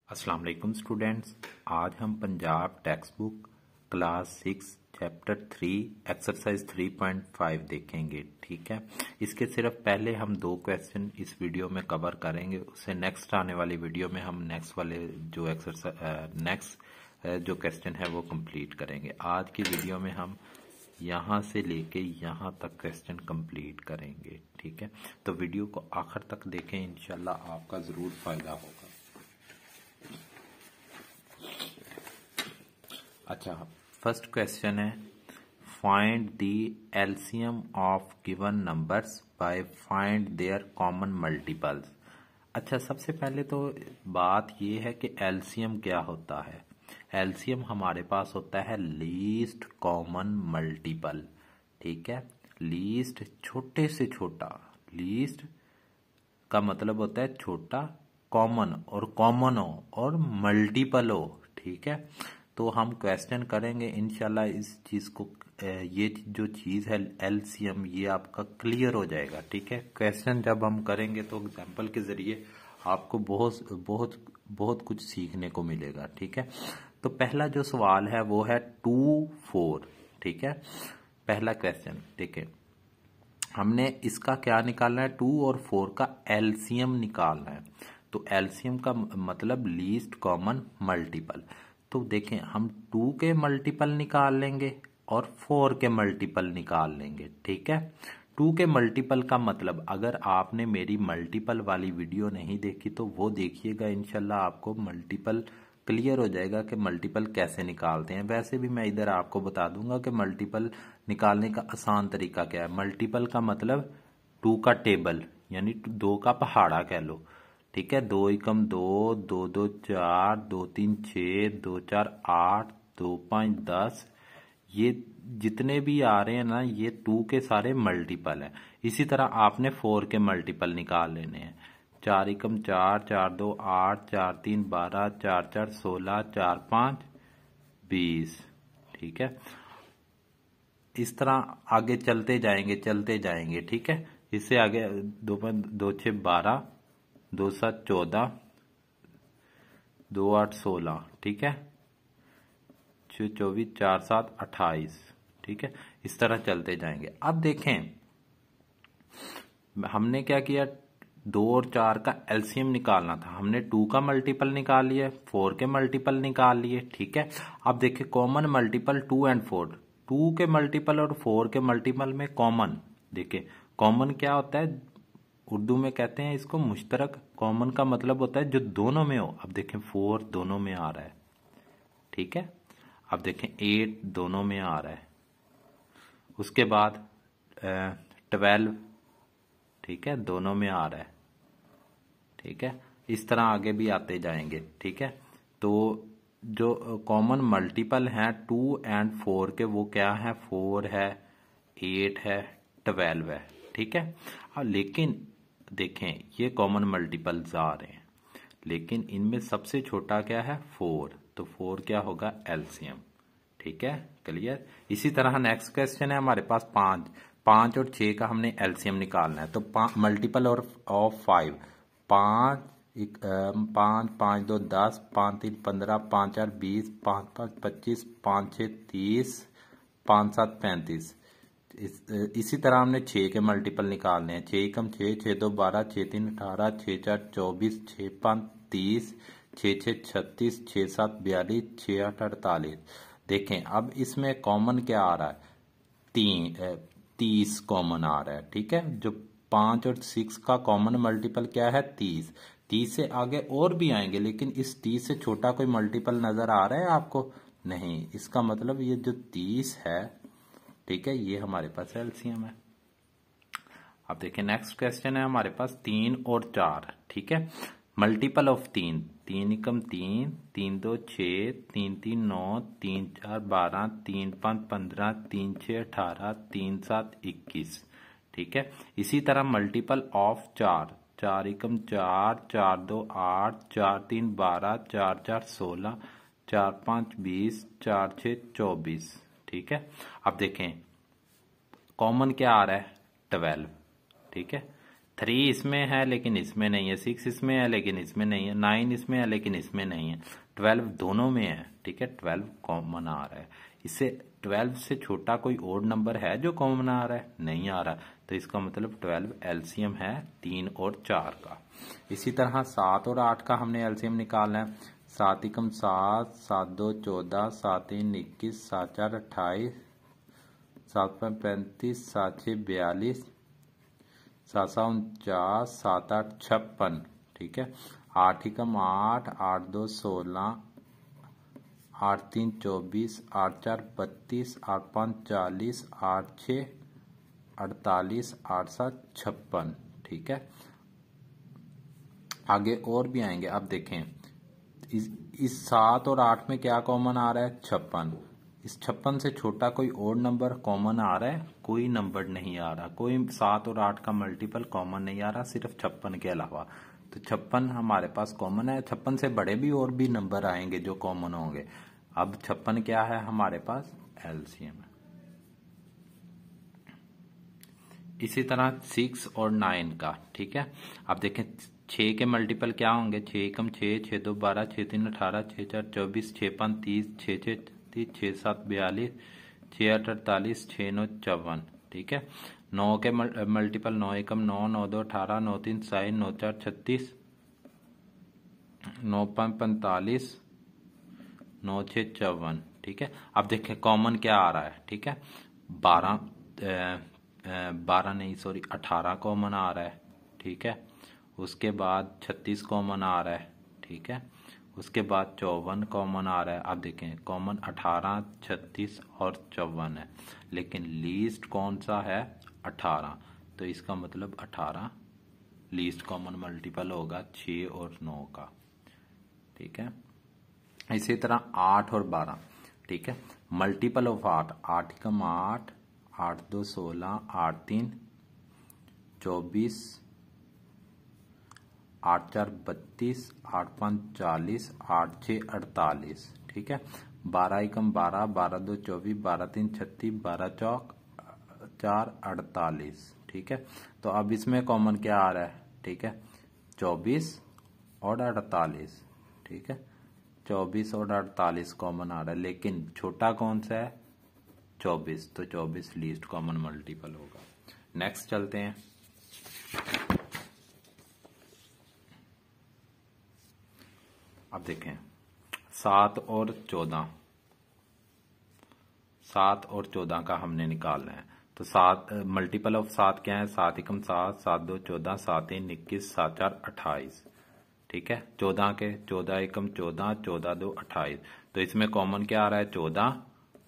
अस्सलाम वालेकुम स्टूडेंट्स। आज हम Punjab text book class 6 chapter 3 exercise 3.5 देखेंगे। ठीक है, इसके सिर्फ पहले हम दो क्वेश्चन इस वीडियो में कवर करेंगे। उससे नेक्स्ट आने वाली वीडियो में हम नेक्स्ट वाले जो जो क्वेश्चन है वो कंप्लीट करेंगे। आज की वीडियो में हम यहाँ से लेके यहाँ तक क्वेश्चन कंप्लीट करेंगे। ठीक है, तो वीडियो को आखिर तक देखें, इंशाल्लाह आपका ज़रूर फायदा होगा। अच्छा, फर्स्ट क्वेश्चन है find the LCM of given numbers by find their common multiples. अच्छा, सबसे पहले तो बात ये है कि एलसीएम क्या होता है। एलसीएम हमारे पास होता है लीस्ट कॉमन मल्टीपल। ठीक है, लीस्ट छोटे से छोटा, लीस्ट का मतलब होता है छोटा, कॉमन और कॉमन हो और मल्टीपल हो। ठीक है, तो हम क्वेश्चन करेंगे इंशाल्लाह इस चीज को, ये जो चीज है एलसीएम, ये आपका क्लियर हो जाएगा। ठीक है, क्वेश्चन जब हम करेंगे तो एग्जांपल के जरिए आपको बहुत बहुत बहुत कुछ सीखने को मिलेगा। ठीक है, तो पहला जो सवाल है वो है 2, 4। ठीक है, पहला क्वेश्चन। ठीक है, हमने इसका क्या निकालना है, 2 और 4 का एलसीएम निकालना है। तो एलसीएम का मतलब लीस्ट कॉमन मल्टीपल। तो देखें, हम 2 के मल्टीपल निकाल लेंगे और 4 के मल्टीपल निकाल लेंगे। ठीक है, 2 के मल्टीपल का मतलब, अगर आपने मेरी मल्टीपल वाली वीडियो नहीं देखी तो वो देखिएगा, इंशाल्लाह आपको मल्टीपल क्लियर हो जाएगा कि मल्टीपल कैसे निकालते हैं। वैसे भी मैं इधर आपको बता दूंगा कि मल्टीपल निकालने का आसान तरीका क्या है। मल्टीपल का मतलब 2 का टेबल, यानी 2 का पहाड़ा कह लो। ठीक है, 2 एकम 2, 2 2 4, 2 3 6, 2 4 8, 2 5 10, ये जितने भी आ रहे हैं ना, ये 2 के सारे मल्टीपल है। इसी तरह आपने 4 के मल्टीपल निकाल लेने हैं। 4 एकम 4, 4 2 8, 4 3 12, 4 4 16, 4 5 20। ठीक है, इस तरह आगे चलते जाएंगे। ठीक है, इससे आगे 2 5 2 6 12, 2 7 14, 2 8 16। ठीक है, 6 24, 4 7 28। ठीक है, इस तरह चलते जाएंगे। अब देखें, हमने क्या किया, 2 और 4 का एलसीएम निकालना था। हमने 2 का मल्टीपल निकाल लिया, 4 के मल्टीपल निकाल लिए। ठीक है, अब देखिए कॉमन मल्टीपल 2 एंड 4। 2 के मल्टीपल और 4 के मल्टीपल में कॉमन, देखिए कॉमन क्या होता है, उर्दू में कहते हैं इसको मुश्तरक। कॉमन का मतलब होता है जो दोनों में हो। अब देखें 4 दोनों में आ रहा है। ठीक है, अब देखें 8 दोनों में आ रहा है। उसके बाद 12, ठीक है, दोनों में आ रहा है। ठीक है, इस तरह आगे भी आते जाएंगे। ठीक है, तो जो कॉमन मल्टीपल हैं 2 एंड 4 के, वो क्या है, 4 है, 8 है, 12 है। ठीक है, लेकिन देखें ये कॉमन मल्टीपल्स आ रहे हैं, लेकिन इनमें सबसे छोटा क्या है, 4। तो 4 क्या होगा, एलसीएम। ठीक है, क्लियर। इसी तरह नेक्स्ट क्वेश्चन है हमारे पास 5 और 6 का हमने एलसीएम निकालना है। तो मल्टीपल और ऑफ 5, 5 5 5 2 10, 5 3 15, 5 4 20, 5 5 25, 5 6 30, 5 7 35। इसी तरह हमने 6 के मल्टीपल निकालने हैं। 6 एकम 6, 6 2 12, 6 3 18, 6 4 24, 6 5 30, 6 6 36, 6 7 42, 6 8 48। देखें अब इसमें कॉमन क्या आ रहा है, 30 कॉमन आ रहा है। ठीक है, जो 5 और 6 का कॉमन मल्टीपल क्या है, 30। 30 से आगे और भी आएंगे, लेकिन इस 30 से छोटा कोई मल्टीपल नजर आ रहा है आपको? नहीं। इसका मतलब ये जो 30 है, ठीक है, ये हमारे पास एलसीएम है। अब देखिए नेक्स्ट क्वेश्चन है हमारे पास 3 और 4। ठीक है, मल्टीपल ऑफ 3, 3 एकम 3, 3 2 6, 3 3 9, 3 4 12, 3 5 15, 3 6 18, 3 7 21। ठीक है, इसी तरह मल्टीपल ऑफ 4, 4 एकम 4, 4 2 8, 4 3 12, 4 4 16, 4 5 20, 4 6 24। ठीक है, अब देखें कॉमन क्या आ रहा है, 12। ठीक है, 3 इसमें है लेकिन इसमें नहीं है, 6 इसमें है लेकिन इसमें नहीं है, 9 इसमें है लेकिन इसमें नहीं है, 12 दोनों में है। ठीक है, 12 कॉमन आ रहा है। इससे 12 से छोटा कोई और नंबर है जो कॉमन आ रहा है? नहीं आ रहा। तो इसका मतलब 12 एलसीएम है 3 और 4 का। इसी तरह 7 और 8 का हमने एलसीएम निकालना है। 7 एकम 7, 7 2 14, 7 3 21, 7 4 28, 7 5 35, 7 6 42, 7 7 49, 7 8 56। ठीक है, 8 एकम 8, 8 2 16, 8 3 24, 8 4 32, 8 5 40, 8 6 48, 8 7 56। ठीक है, आगे और भी आएंगे। अब देखें इस 7 और 8 में क्या कॉमन आ रहा है? 56। इस 56 से छोटा कोई और नंबर कॉमन आ रहा है? कोई नंबर नहीं आ रहा, कोई 7 और 8 का मल्टीपल कॉमन नहीं आ रहा, सिर्फ 56 के अलावा। तो 56 हमारे पास कॉमन है। 56 से बड़े भी और भी नंबर आएंगे जो कॉमन होंगे। अब 56 क्या है हमारे पास? एलसीएम है। इसी तरह 6 और 9 का। ठीक है, अब देखें 6 के मल्टीपल क्या होंगे? 6 एकम 6, 6 2 12, 6 3 18, 6 4 24, 6 5 30, 6 6 30, 6 7 42, 6 8 48, 6 9 54। ठीक है, 9 के मल्टीपल 9 एकम 9, 9 2 18, 9 3 60, 9 4 36, 9 5 45, 9 6 54। ठीक है, अब देखें कॉमन क्या आ रहा है? ठीक है, 12 नहीं सॉरी 18 कॉमन आ रहा है। ठीक है, उसके बाद 36 कॉमन आ रहा है। ठीक है, उसके बाद 54 कॉमन आ रहा है। अब देखें कॉमन 18, 36 और 54 है, लेकिन लीस्ट कौन सा है? 18। तो इसका मतलब 18 लीस्ट कॉमन मल्टीपल होगा 6 और 9 का। ठीक है, इसी तरह 8 और 12। ठीक है, मल्टीपल ऑफ 8, 8 एकम 8, 8 2 16, 8 3 24, 8 4 32, 8 5 40, 8 6 48। ठीक है, 12 एकम 12, 12 2 24, 12 3 36, 12 चौक 4 48। ठीक है, तो अब इसमें कॉमन क्या आ रहा है? ठीक है, 24 और 48। ठीक है, 24 और 48 कॉमन आ रहा है, लेकिन छोटा कौन सा है? 24। तो 24 लीस्ट कॉमन मल्टीपल होगा। नेक्स्ट चलते हैं। अब देखें 7 और 14। 7 और 14 का हमने निकालना है। तो 7 मल्टीपल ऑफ 7 क्या है? 7 एकम 7, 7 2 14, 7 3 21, 7 4 28। ठीक है, 14 के 14 एकम 14, 14 2 28। तो इसमें कॉमन क्या आ रहा है? 14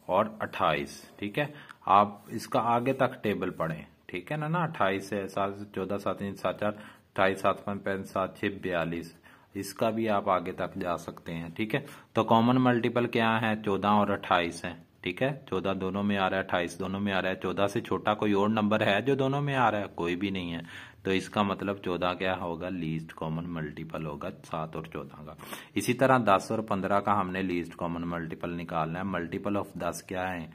और 28। ठीक है, आप इसका आगे तक टेबल पढ़ें। ठीक है ना 28 से 7 14 7 3 7 4 28, 7 5 5 7 6 42। इसका भी आप आगे तक जा सकते हैं। ठीक है, तो कॉमन मल्टीपल क्या है? 14 और 28 है। ठीक है, 14 दोनों में आ रहा है, 28 दोनों में आ रहा है। 14 से छोटा कोई और नंबर है जो दोनों में आ रहा है? कोई भी नहीं है। तो इसका मतलब 14 क्या होगा? लीस्ट कॉमन मल्टीपल होगा 7 और 14 का। इसी तरह 10 और 15 का हमने लीस्ट कॉमन मल्टीपल निकालना है। मल्टीपल ऑफ 10 क्या है?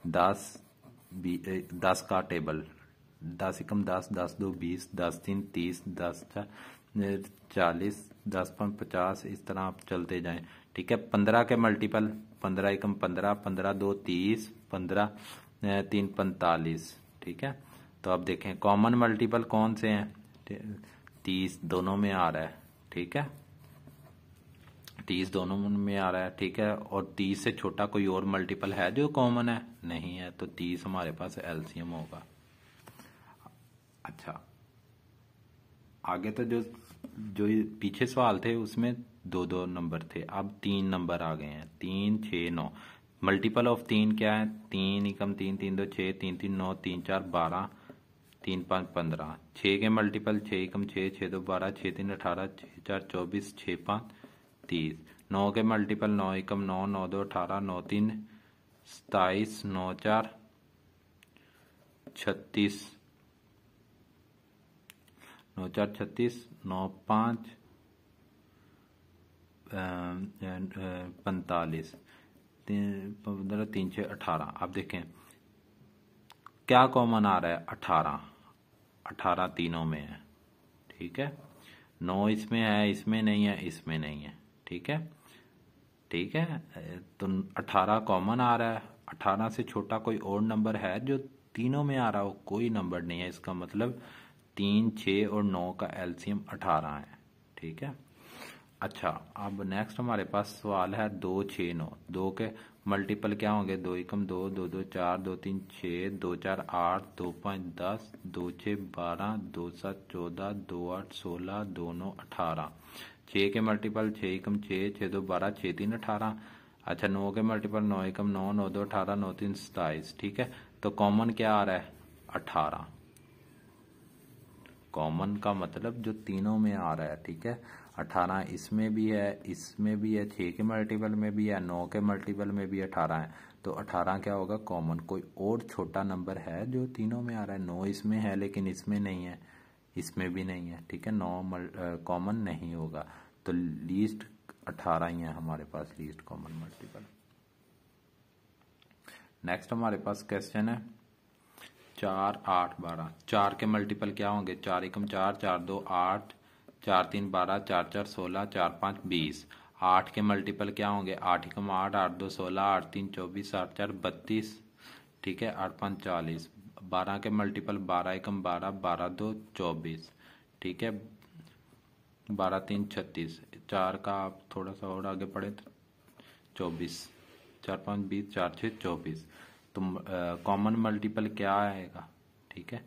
10 का टेबल 10 एकम 10, 10 2 20, 10 3 30, 10 4 40, 10 5 50। इस तरह आप चलते जाएं। ठीक है, 15 के मल्टीपल 15 एकम 15, 15 2 30, 15 3 45। ठीक है, तो अब देखें कॉमन मल्टीपल कौन से हैं? 30 दोनों में आ रहा है। ठीक है, 30 दोनों में आ रहा है। ठीक है, और 30 से छोटा कोई और मल्टीपल है जो कॉमन है? नहीं है। तो 30 हमारे पास एलसीएम होगा। अच्छा, आगे तो जो पीछे सवाल थे उसमें 2 नंबर थे, अब 3 नंबर आ गए हैं। 3 6 9। मल्टीपल ऑफ 3 क्या है? 3 एकम 3, 3 2 6, 3 3 9, 3 4 12, 3 5 15। 6 के मल्टीपल 6 एकम 6, 6 2 12, 6 3 18, 6 4 24, 6 5 30। 9 के मल्टीपल 9 एकम 9, 9 2 18, 9 3 27, 9 4 36, 9 4 36, 9 5 45, 15 3 6 18। अब देखें क्या कॉमन आ रहा है? 18 18 तीनों में है। ठीक है। 9 इसमें है, इसमें नहीं है, इसमें नहीं है, ठीक है। ठीक है, तो 18 कॉमन आ रहा है। 18 से छोटा कोई और नंबर है जो तीनों में आ रहा हो? कोई नंबर नहीं है। इसका मतलब 3, 6 और 9 का एलसीएम 18 है, ठीक है। अच्छा, अब नेक्स्ट हमारे पास सवाल है 2, 6, 9। 2 के मल्टीपल क्या होंगे? 2 एकम 2, 2 2 4, 2 3 6, 2 4 8, 2 5 10, 2 6 12, 2 7 14, 2 8 16, 2 9 18। 6 के मल्टीपल 6 एकम 6, 6 2 12, 6 3 18। अच्छा, 9 के मल्टीपल 9 एकम 9, 9 2 18, 9 3 27, ठीक है। तो कॉमन क्या आ रहा है? 18। कॉमन का मतलब जो तीनों में आ रहा है, ठीक है। 18 इसमें भी है, इसमें भी है, 6 के मल्टीपल में भी है, 9 के मल्टीपल में भी 18 है। तो 18 क्या होगा? कॉमन। कोई और छोटा नंबर है जो तीनों में आ रहा है? 9 इसमें है लेकिन इसमें नहीं है, इसमें भी नहीं है, ठीक है। 9 कॉमन नहीं होगा, तो लीस्ट 18 ही है हमारे पास, लीस्ट कॉमन मल्टीपल। नेक्स्ट हमारे पास क्वेश्चन है 4, 8, 12। 4 के मल्टीपल क्या होंगे? 4 एकम 4, 4 2 8, 4 3 12, 4 4 16, 4 5 20। 8 के मल्टीपल क्या होंगे? 8 एकम 8, 8 2 16, 8 3 24, 8 4 32, ठीक है। 8 5 40। 12 के मल्टीपल 12 एकम 12, 12 2 24, ठीक है। 12 3 36। 4 का आप थोड़ा सा और आगे पढ़े तो 24, 4 5 20, 4 6 24। तो कॉमन मल्टीपल क्या आएगा? ठीक है,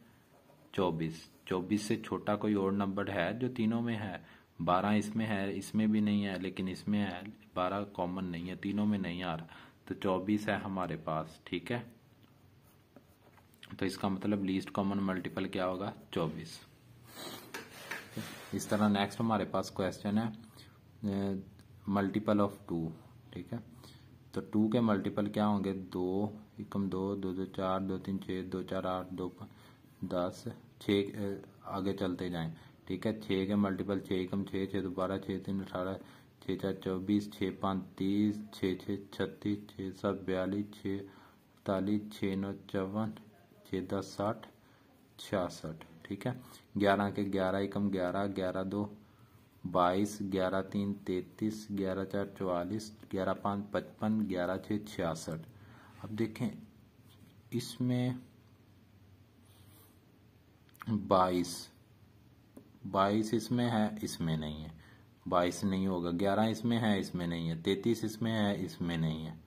24। 24 से छोटा कोई और नंबर है जो तीनों में है? 12 इसमें है, इसमें भी नहीं है, लेकिन इसमें है। 12 कॉमन नहीं है, तीनों में नहीं आ रहा, तो 24 है हमारे पास, ठीक है। तो इसका मतलब लीस्ट कॉमन मल्टीपल क्या होगा? 24। इस तरह नेक्स्ट हमारे पास क्वेश्चन है मल्टीपल ऑफ 2, ठीक है। तो 2 के मल्टीपल क्या होंगे? 2 एकम 2, 2 2 4, 2 3 6, 2 4 8, 2 5 10, 6 आगे चलते जाएं, ठीक है। 6 के मल्टीपल 6 एकम 6, 6 2 12, 6 3 18, 6 4 24, 6 5 30, 6 6 36, 6 7 42, 6 48, 6 9 54, 6 10 60, 66, ठीक है। 11 के 11 एकम 11, 11 2 22, 11 3 33, 11 4 44, 11 5 55, 11 6 66। अब देखें इसमें 22 इसमें है, इसमें नहीं है, 22 नहीं होगा। 11 इसमें है, इसमें नहीं है। 33 इसमें है, इसमें नहीं है।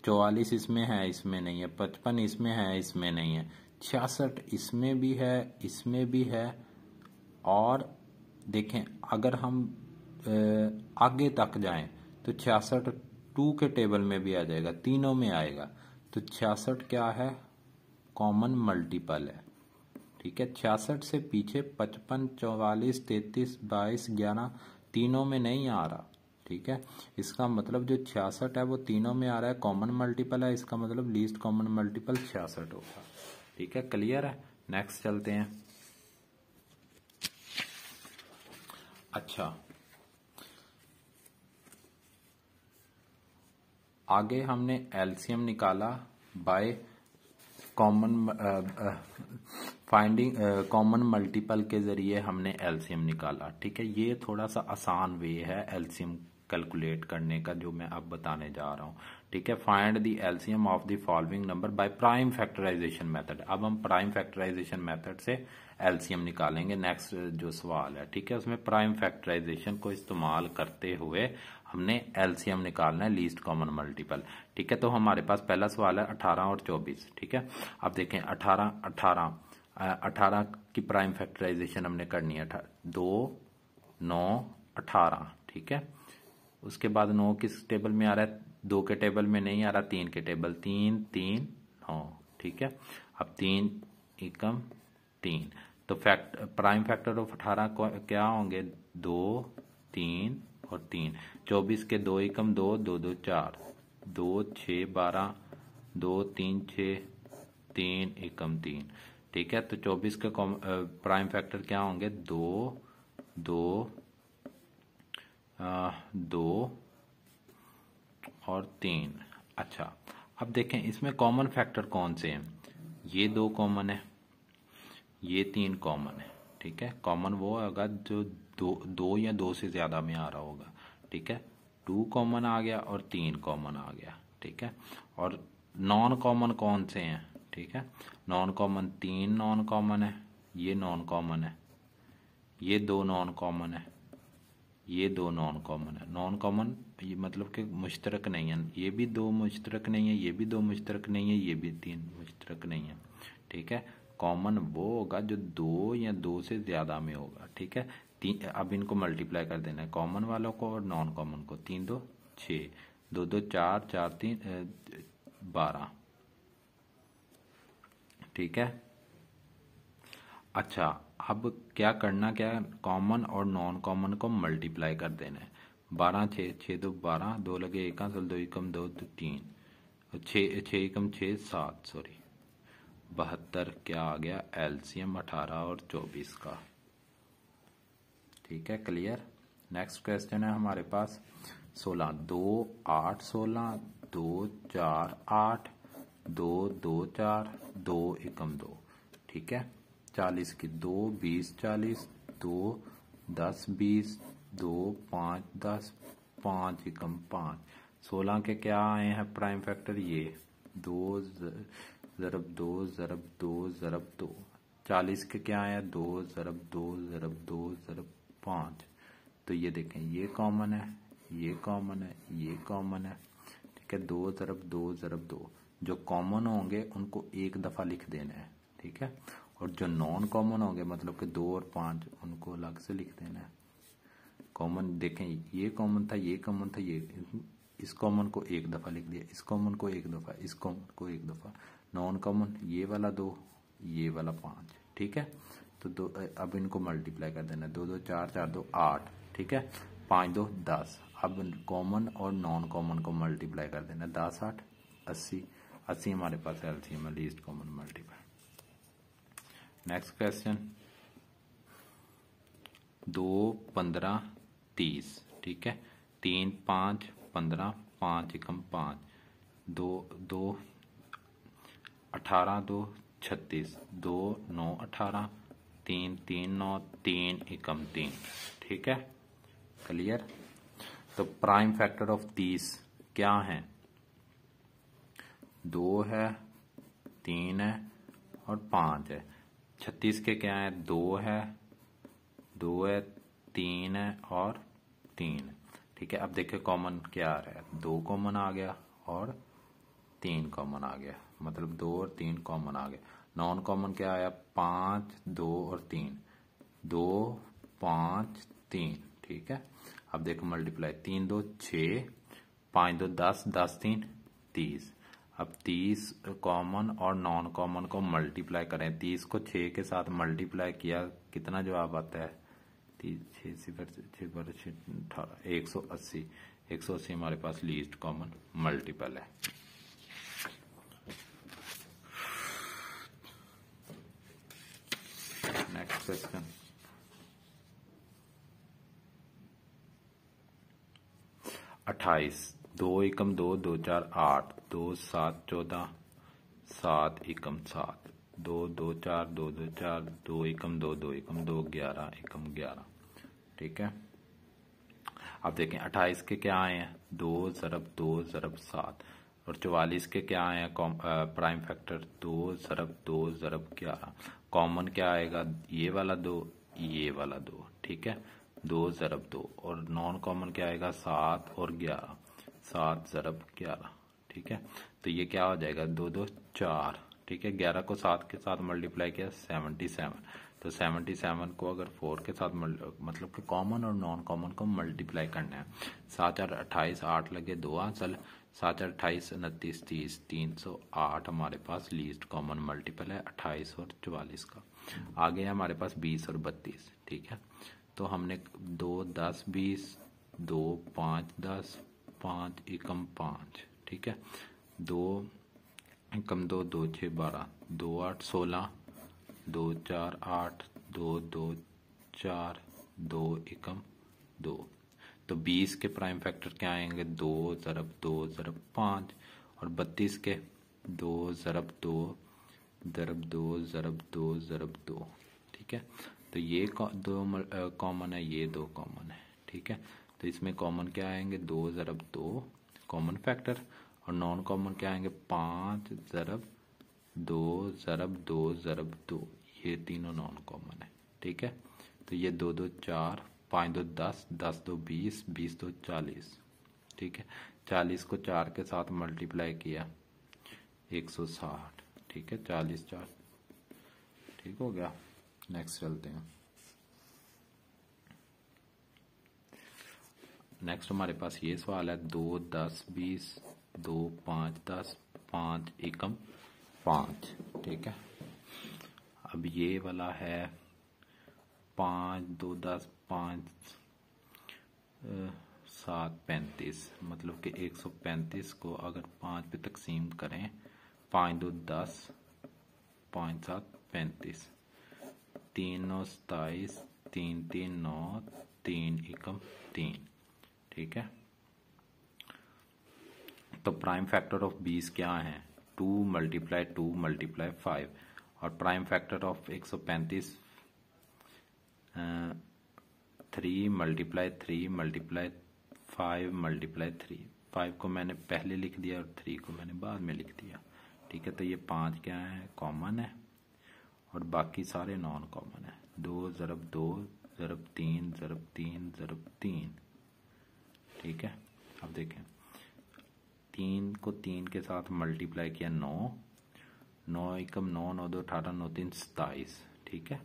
44 इसमें है, इसमें नहीं है। 55 इसमें है, इसमें नहीं है। 66 इसमें भी है, इसमें भी है। और देखें अगर हम आगे तक जाएं तो 66 2 के टेबल में भी आ जाएगा, तीनों में आएगा। तो 66 क्या है? कॉमन मल्टीपल है, ठीक है। 66 से पीछे 55, 44, 33, 22, 11 तीनों में नहीं आ रहा, ठीक है। इसका मतलब जो 66 है वो तीनों में आ रहा है, कॉमन मल्टीपल है। इसका मतलब लीस्ट कॉमन मल्टीपल 66 होगा, ठीक है। क्लियर है? नेक्स्ट चलते हैं। अच्छा, आगे हमने एलसीएम निकाला by common finding common multiple के जरिए हमने एलसीएम निकाला, ठीक है। ये थोड़ा सा आसान वे है एलसीएम कैलकुलेट करने का जो मैं अब बताने जा रहा हूँ, ठीक है। Find the LCM of the following number by prime factorisation method. अब हम प्राइम फैक्टराइजेशन मेथड से एलसीएम निकालेंगे। नेक्स्ट जो सवाल है, ठीक है, उसमें प्राइम फैक्टराइजेशन को इस्तेमाल करते हुए हमने एलसीएम निकालना है, लीस्ट कॉमन मल्टीपल, ठीक है। तो हमारे पास पहला सवाल है 18 और 24, ठीक है। अब देखें 18 की प्राइम फैक्टराइजेशन हमने करनी है। 2 9 18, ठीक है। उसके बाद 9 किस टेबल में आ रहा है? 2 के टेबल में नहीं आ रहा, 3 के टेबल, 3 3 9, ठीक है। अब 3 एकम 3, तो प्राइम फैक्टर ऑफ 18 क्या होंगे? 2 3 और 3। 24 के 2 एकम 2, 2 2 4, 2 6 12, 2 3 6, 3 एकम 3, ठीक है। तो 24 के प्राइम फैक्टर क्या होंगे? 2 2 2 और 3। अच्छा, अब देखें इसमें कॉमन फैक्टर कौन से हैं? ये 2 कॉमन है, ये 3 कॉमन है, ठीक है। कॉमन वो होगा जो दो या दो से ज़्यादा में आ रहा होगा, ठीक है। 2 कॉमन आ गया और 3 कॉमन आ गया, ठीक है। और नॉन कॉमन कौन से हैं, ठीक है। नॉन कॉमन 3 नॉन कॉमन है, ये नॉन कॉमन है, ये 2 नॉन कॉमन है, ये 2 नॉन कॉमन है। नॉन कॉमन ये मतलब कि मुश्तरक नहीं है, ये भी 2 मुश्तरक नहीं है, ये भी 2 मुश्तरक नहीं है, ये भी 3 मुश्तरक नहीं है, ठीक है। कॉमन वो होगा जो 2 या 2 से ज़्यादा में होगा, ठीक है। अब इनको मल्टीप्लाई कर देना है, कॉमन वालों को और नॉन कॉमन को। 3 2 6, 2 2 4, 4 3 12, ठीक है। अच्छा, अब क्या करना, क्या कॉमन और नॉन कॉमन को मल्टीप्लाई कर देना है। 12 6, 6 2 12, 2 लगे 1 2 एकम 2 3, 6 एकम 6 7, सॉरी 72 क्या आ गया एलसीएम 18 और 24 का, ठीक है। क्लियर। नेक्स्ट क्वेश्चन है हमारे पास 16, 2 8 16, 2 4 8, 2 2 4, 2 एकम 2, ठीक है। 40 की 2 20 40, 2 10 20, 2 5 10, 5 एकम 5। 16 के क्या आए हैं प्राइम फैक्टर, ये 2 ज़रब 2 ज़रब 2 ज़रब 2। 40 के क्या आया, 2 ज़रब 2 ज़रब 2 ज़रब 5। तो ये देखें, ये कॉमन है, ये कॉमन है, ये कॉमन है, ठीक है। 2 ज़रब 2 ज़रब 2, जो कॉमन होंगे उनको एक दफ़ा लिख देना है, ठीक है। और जो नॉन कॉमन होंगे मतलब कि 2 और 5 उनको अलग से लिख देना है। कॉमन देखें, ये कॉमन था, ये कॉमन था, ये इस कॉमन को एक दफ़ा लिख दिया, इस कॉमन को एक दफ़ा, इस कॉमन को एक दफ़ा। नॉन कॉमन ये वाला 2, ये वाला 5, ठीक है। तो दो, अब इनको मल्टीप्लाई कर देना, 2 2 4 4 2 8, ठीक है। 5 2 10। अब कॉमन और नॉन कॉमन को मल्टीप्लाई कर देना, 10 8 80, 80 हमारे पास एलसीएम है, least common multiple. Next question 2 15 30, ठीक है। 3 5 15, 5 एकम 5, 2 2 18 2 36, 2 9 18, 3 3 9, 3 एकम 3, ठीक है। क्लियर। तो प्राइम फैक्टर ऑफ 30 क्या है, 2 है, 3 है और 5 है। 36 के क्या है, 2 है, 2 है, 3 है और 3 है, ठीक है। अब देखिए कॉमन क्या आ रहा है, 2 कॉमन आ गया और 3 कॉमन आ गया, मतलब 2 और 3 कॉमन आ गया। नॉन कॉमन क्या आया, 5 2 और 3, 2 5 3, ठीक है। अब देखो मल्टीप्लाई, 3 2 6, 5 2 10, 10 3 30। अब 30 कॉमन और नॉन कॉमन को मल्टीप्लाई करें, 30 को 6 के साथ मल्टीप्लाई किया, कितना जवाब आता है, 6 सिफर 18, 180। 180 हमारे पास लीस्ट कॉमन मल्टीपल है। नेक्स्ट क्वेश्चन 28, 2 एकम 2 2 4 8, 2 7 14, 7 एकम 7, 2 2 4 2 2 4, 2 एकम 2 2 एकम 2, 11 एकम 11, ठीक है। अब देखें 28 के क्या आए हैं, 2 ज़रब 2 ज़रब 7, और 44 के क्या आए हैं प्राइम फैक्टर, 2 ज़रब 2 ज़रब 11। कॉमन क्या आएगा, ये वाला 2, ये वाला 2, ठीक है। 2 ज़रब 2, और नॉन कॉमन क्या आएगा, 7 और 11, 7 ज़रब 11, ठीक है। तो ये क्या हो जाएगा, 2 2 4, ठीक है। 11 को 7 के साथ मल्टीप्लाई किया 77, तो 77 को अगर 4 के साथ मतलब कि कॉमन और नॉन कॉमन को मल्टीप्लाई करना है। 7 4 28, 8 लगे 2 आंसर, 7 4 28 29 30, 308 हमारे पास लीस्ट कॉमन मल्टीपल है 28 और 44 का। आगे है हमारे पास 20 और 32, ठीक है। तो हमने 2 10 20, 2 5 10, 5 एकम 5, ठीक है। 2 एकम 2, 2 6 12, 2 8 16, 2 4 8, 2 2 4, 2 एकम 2। तो 20 के प्राइम फैक्टर क्या आएंगे, 2 ज़रब 2 ज़रब 5, और 32 के 2 ज़रब 2 ज़रब 2 ज़रब 2 ज़रब 2, ठीक है। तो ये दो कॉमन है, ये दो कॉमन है, ठीक है। तो इसमें कॉमन क्या आएंगे, 2 ज़रब 2 कॉमन फैक्टर, और नॉन कॉमन क्या आएंगे, 5 ज़रब 2 ज़रब 2 ज़रब 2, ये तीनों नॉन कॉमन है, ठीक है। तो ये 2 2 4, 5 2 10, 10 2 20, 20 2 40, ठीक है। 40 को 4 के साथ मल्टीप्लाई किया 160, ठीक है। 40 4, ठीक हो गया। नेक्स्ट चलते हैं। नेक्स्ट हमारे पास ये सवाल है, 2 10 20, 2 5 10, 5 एकम 5, ठीक है। अब ये वाला है 5 2 10, 5 7 35, मतलब कि 135 को अगर 5 पे तकसीम करें, 5 2 10, 5 7 35, 3 9 27, 3 3 9, 3 एकम 3, ठीक है। तो प्राइम फैक्टर ऑफ 20 क्या है, 2 मल्टीप्लाई 2 मल्टीप्लाई 5, और prime factor of 135 3 multiply 3 multiply 5 multiply 3, 5 को मैंने पहले लिख दिया और 3 को मैंने बाद में लिख दिया, ठीक है। तो ये 5 क्या है, कॉमन है, और बाकी सारे नॉन कॉमन है। 2 ज़रब 2 ज़रब 3 ज़रब 3 ज़रब 3, ठीक है। अब देखें, 3 को 3 के साथ मल्टीप्लाई किया 9, 9 एकम 9, 9 2 18, 9 3 27, ठीक है।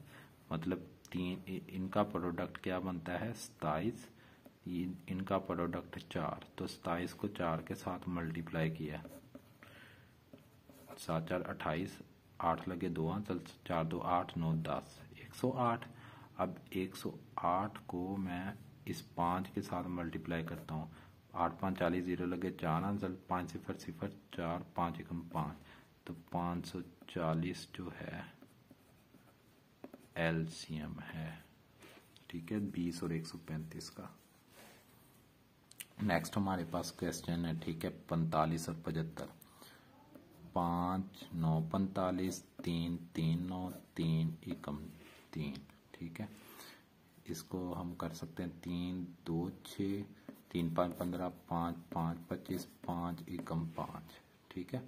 मतलब 3 इनका प्रोडक्ट क्या बनता है, 27, इनका प्रोडक्ट 4, तो 27 को 4 के साथ मल्टीप्लाई किया, 7 4 28, 8 लगे 2, चल 4 2 8, 9 10, 108। अब 108 को मैं इस 5 के साथ मल्टीप्लाई करता हूँ, 8 5 40, 0 लगे 4 आंसर, 5 0 0 4, 5 एकम 5, तो 540 जो है एलसीएम है, ठीक है, 20 और 135 का। नेक्स्ट हमारे पास क्वेश्चन है, ठीक है, 45 और 75, 5 9 45, 3 3 9, 3 एकम 3, ठीक है। इसको हम कर सकते हैं 3 2 6, 3 5 15, 5 5 25, 5 एकम 5, ठीक है।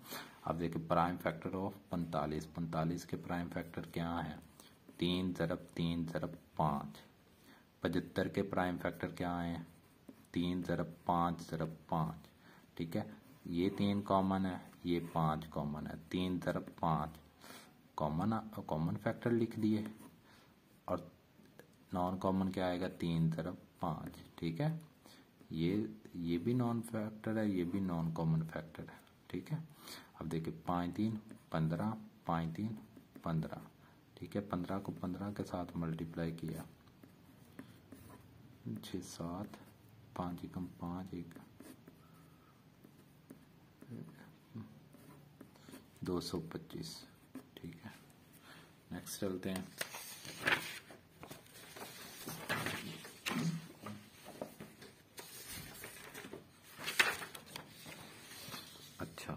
अब देखिए प्राइम फैक्टर ऑफ 45, 45 के प्राइम फैक्टर क्या है, 3 ज़रब 3 ज़रब 5। 75 के प्राइम फैक्टर क्या है, 3 ज़रब 5 ज़रब 5, ठीक है। ये 3 कॉमन है, ये 5 कॉमन है, 3 ज़रब 5 कॉमन फैक्टर लिख दिए, और नॉन कॉमन क्या आएगा, 3 ज़रब 5, ठीक है। ये भी नॉन फैक्टर है, ये भी नॉन कॉमन फैक्टर है, ठीक है। अब देखिए 5 3 15, 5 3 15, ठीक है। 15 को 15 के साथ मल्टीप्लाई किया, 6 7, 5 एकम 5, 225, ठीक है। नेक्स्ट चलते हैं। अच्छा,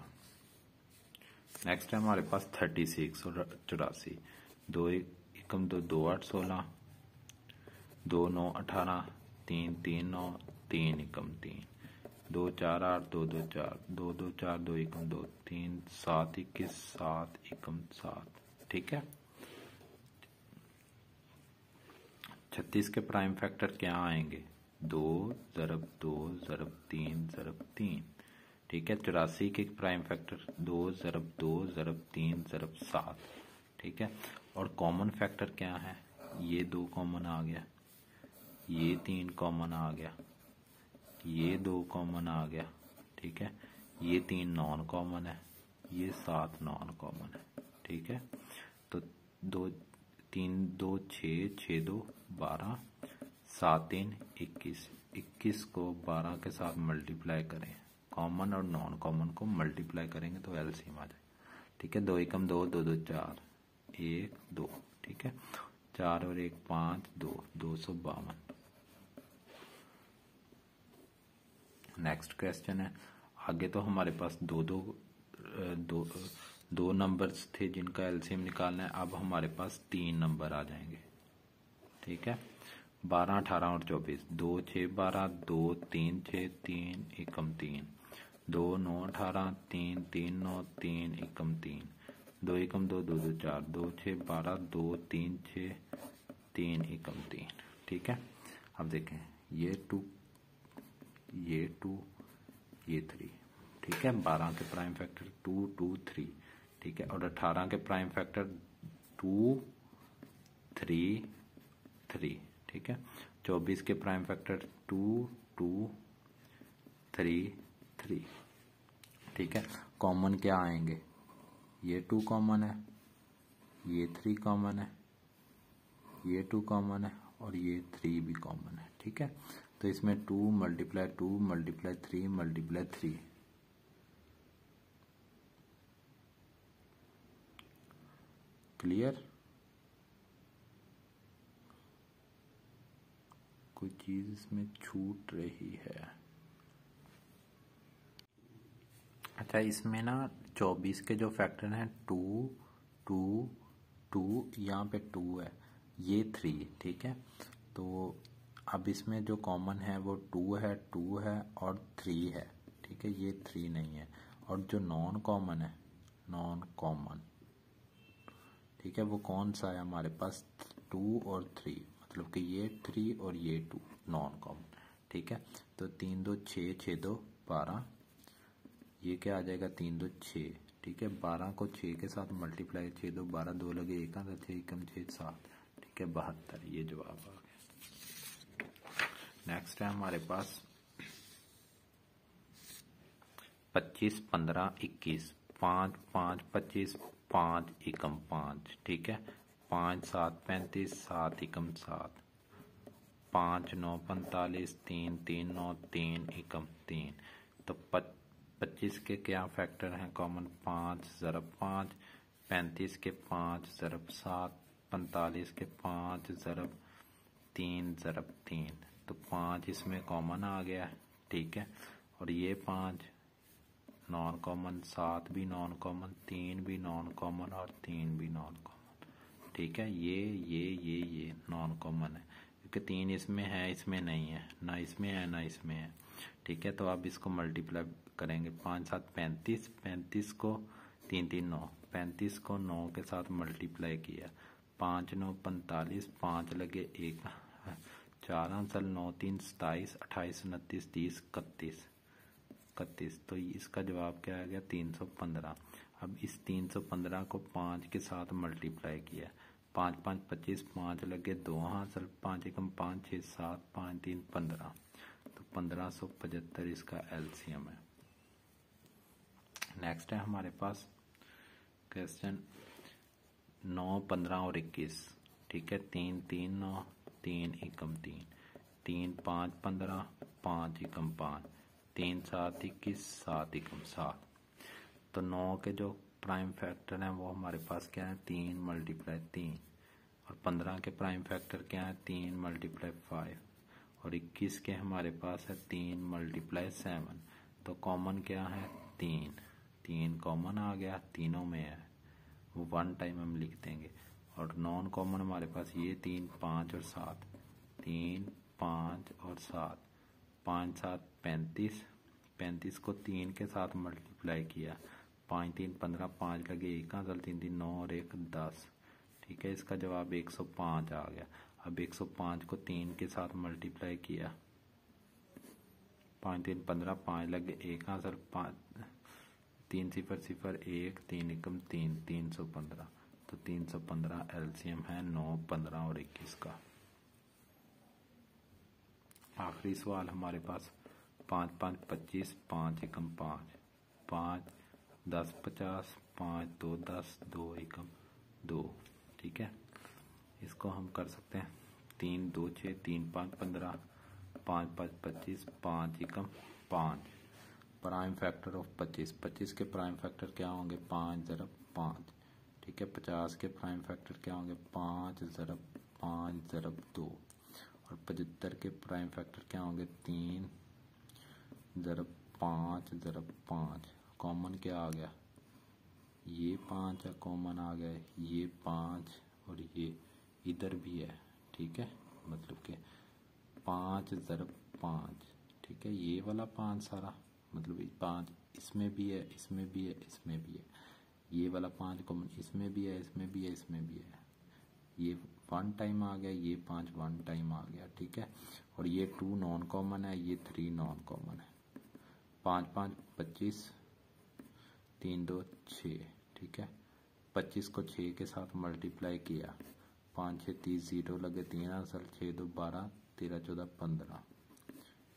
नेक्स्ट है हमारे पास 36 और 84, 2 एकम 2 2 8 16, 2 9 18, 3 3 9, 3 एकम 3, 2 4 8, 2 2 4, 2 2 4, 2 एकम 2 3, 7 21, 7 एकम 7, ठीक है। 36 के प्राइम फैक्टर क्या आएंगे, 2 ज़रब 2 ज़रब 3 ज़रब 3, ठीक है। 84 के प्राइम फैक्टर 2 ज़रब 2 ज़रब 3 ज़रब 7, ठीक है। और कॉमन फैक्टर क्या है, ये 2 कॉमन आ गया, ये 3 कॉमन आ गया, ये 2 कॉमन आ गया, ठीक है। ये 3 नॉन कॉमन है, ये 7 नॉन कॉमन है, ठीक है। तो 2 3 2 6 6 2 12, 7 3 21, 21 को 12 के साथ मल्टीप्लाई करें, कॉमन और नॉन कॉमन को मल्टीप्लाई करेंगे तो एलसीएम आ जाए, ठीक है। 2 एकम 2, 2 2 4, 1 2, ठीक है। 4 और 1 5, 2 252। नेक्स्ट क्वेश्चन है, आगे तो हमारे पास दो नंबर्स थे जिनका एलसीएम निकालना है, अब हमारे पास 3 नंबर आ जाएंगे, ठीक है। 12, 18 और 24, 2, 6, 12, 2, 3, 6, 3, एकम 3, 2, 9, 18, 3, 3, 9, 3, एकम 3, 2 एकम 2, 2, 2, 4, 2, 6, 12, 2, 3, 6, 3, एकम 3। ठीक है। अब देखें ये 2, ये 2, ये 3। ठीक है। 12 के प्राइम फैक्टर 2, 2, 3। ठीक है। और 18 के प्राइम फैक्टर 2, 3, 3। ठीक है। 24 के प्राइम फैक्टर 2, 2, 3, 3। ठीक है। कॉमन क्या आएंगे? ये 2 कॉमन है, ये 3 कॉमन है, ये 2 कॉमन है और ये 3 भी कॉमन है। ठीक है। तो इसमें 2 मल्टीप्लाई 2 मल्टीप्लाई 3 मल्टीप्लाई 3, क्लियर? कोई चीज इसमें छूट रही है? अच्छा, इसमें ना 24 के जो फैक्टर हैं 2, 2, 2, यहाँ पे 2 है, ये 3। ठीक है। तो अब इसमें जो कॉमन है वो 2 है, 2 है और 3 है। ठीक है। ये 3 नहीं है। और जो नॉन कॉमन है, नॉन कॉमन, ठीक है, वो कौन सा है हमारे पास? 2 और 3, मतलब कि ये 3 और ये 2 नॉन कॉमन। ठीक है। तो 3, 2, 6, 6, 2, 12, ये क्या आ जाएगा? 3, 2, 6। ठीक है। 12 को 6 के साथ मल्टीप्लाई, 6, 2, 12, 2 लगे 1, 6 एकम 6, 7। ठीक है। 72, ये जवाब आ गया। नेक्स्ट है हमारे पास 25, 15, 21, 5, 5, 25, 5 एकम 5। ठीक है। 5, 7, 35, 7 एकम 7, 5, 9, 45, 3, 3, 9, 3 एकम 3। तो 25 के क्या फैक्टर हैं कॉमन? 5 ज़रब 5, 35 के 5 ज़रब 7, 45 के 5 ज़रब 3 ज़रब 3। तो 5 इसमें कॉमन आ गया। ठीक है। और ये 5 नॉन कॉमन, 7 भी नॉन कॉमन, 3 भी नॉन कॉमन और 3 भी नॉन कॉमन। ठीक है। ये नॉन कॉमन है क्योंकि 3 इसमें है, इसमें नहीं है, ना इसमें है ना इसमें है। ठीक है। तो अब इसको मल्टीप्लाई करेंगे। 5, 7, 35, 35 को 3, 3, 9, 35 को 9 के साथ मल्टीप्लाई किया, 5, 9, 45, 5 लगे 1, 4 अंसल 9, 3, 27, 28, 29, 30, 31। तो इसका जवाब क्या आ गया? 315। अब इस 315 को 5 के साथ मल्टीप्लाई किया, 5, 5, 25, 5 लगे 2 हासिल, 5 एकम 5, 6, 7, 5, 3, 15। तो 1575 इसका एलसीएम है। नेक्स्ट है हमारे पास क्वेश्चन 9, 15 और 21। ठीक है। 3, 3, 9, 3 एकम 3, 3, 5, 15, 5 एकम 5, 3, 7, 21, 7 एकम 7। तो 9 के जो प्राइम फैक्टर हैं वो हमारे पास क्या है? 3 मल्टीप्लाई 3। और 15 के प्राइम फैक्टर क्या है? 3 मल्टीप्लाई 5। और 21 के हमारे पास है 3 मल्टीप्लाई 7। तो कॉमन क्या है? 3 कॉमन आ गया, तीनों में है, वो 1 टाइम हम लिख देंगे। और नॉन कॉमन हमारे पास ये 3, 5 और 7, 3, 5 और 7, 5, 7, 35, 35 को 3 के साथ मल्टीप्लाई किया, 5, 3, 15, 5 लगे 1, 3, 3, 9 और 1, 10। ठीक है। इसका जवाब 105 आ गया। अब 105 को 3 के साथ मल्टीप्लाई किया, 5, 3, 15, 5 लगे 1, 5, 3 0 0 1, 3 एकम 3, 315। तो 315 एलसीएम है 9, 15 और 21 का। आखिरी सवाल हमारे पास 5, 5, 25, 5 एकम 5, 5, 10, 50, 5, 2, 10, 2 एकम 2। ठीक है। इसको हम कर सकते हैं 3, 2, 6, 3, 5, 15, 5, 5, 25, 5 एकम 5। प्राइम फैक्टर ऑफ 25, 25 के प्राइम फैक्टर क्या होंगे? 5 ज़रब 5। ठीक है। 50 के प्राइम फैक्टर क्या होंगे? 5 ज़रब 5 ज़रब 2। और 75 के प्राइम फैक्टर क्या होंगे? 3 ज़रब 5 ज़रब 5। कॉमन क्या आ गया? ये 5 है, कॉमन आ गया, ये 5 और ये इधर भी है। ठीक है, मतलब कि 5 × 5, ठीक है, ये वाला 5 सारा, मतलब 5 इसमें भी है, इसमें भी है, इसमें भी है, ये वाला 5 कॉमन इसमें भी है, इसमें भी है, इसमें भी है, ये 1 टाइम आ गया, ये 5 1 टाइम आ गया, ठीक है, और ये 2 नॉन कॉमन है, ये 3 नॉन कॉमन है। 5 5 25, 3 2 6, ठीक है, 25 को 6 के साथ मल्टीप्लाई किया, 5 6 30 0 लगे, 3 आंसर, 6 2 12, 13 14 15,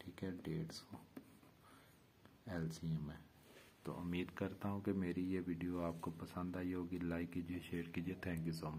ठीक है, 150 LCM है। तो उम्मीद करता हूँ कि मेरी ये वीडियो आपको पसंद आई होगी। लाइक कीजिए, शेयर कीजिए। Thank you so much.